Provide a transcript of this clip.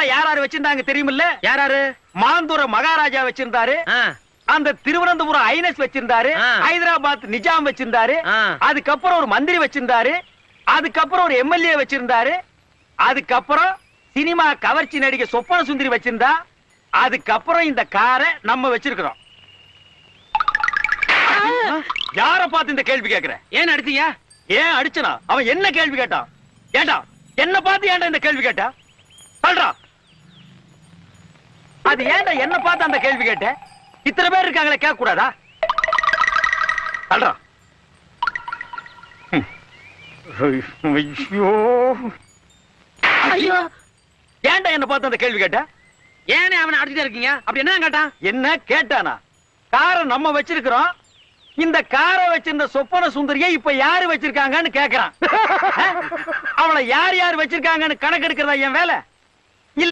காரை யாராரு வச்சிருந்தாங்க தெரியுமில்ல? யாராரு? மாந்தூர மகாராஜா வச்சிருந்தாரு, அந்த திருவனந்தபுரம் ஐனஸ் வச்சிருந்தாரு, ஹைதராபாத் நிஜாம் வச்சிருந்தாரு, அதுக்கப்புறம் ஒரு மந்திரி வச்சிருந்தாரு, அதுக்கப்புறம் ஒரு எம்எல்ஏ வச்சிருந்தாரு, அதுக்கப்புறம் சினிமா கவர்ச்சி நடிகை சொப்பன சுந்தரி வச்சிருந்தா, அதுக்கப்புறம் இந்த காரை நம்ம வச்சிருக்கிறோம். யார பார்த்து இந்த கேள்வி கேட்கிற? ஏன் அடிச்சீங்க? ஏன் அடிச்சனா? அவன் என்ன கேள்வி கேட்டான்? ஏண்டா என்ன பார்த்து ஏன்டா இந்த கேள்வி கேட்டா? சொல்றா. அது ஏன்டா என்ன பார்த்து அந்த கேள்வி கேட்ட? இத்தனை பேர் இருக்காங்களே, கேட்க கூடாதா? சொல்றா. ஐயோ ஐயோ, ஏன்டா என்ன பார்த்து அந்த கேள்வி கேட்ட? ஏனே அவனை அடிச்சுட்டே இருக்கீங்க? அப்படி என்ன கேட்டான்? என்ன கேட்டானா? காரை நம்ம வச்சிருக்கிறோம், இந்த காரை வச்சிருந்த சொப்பன சுந்தரியை இப்ப யாரு வச்சிருக்காங்கன்னு கேக்குறான். அவளை யார் யார் வச்சிருக்காங்கன்னு கணக்கு எடுக்கிறதா என் வேலை?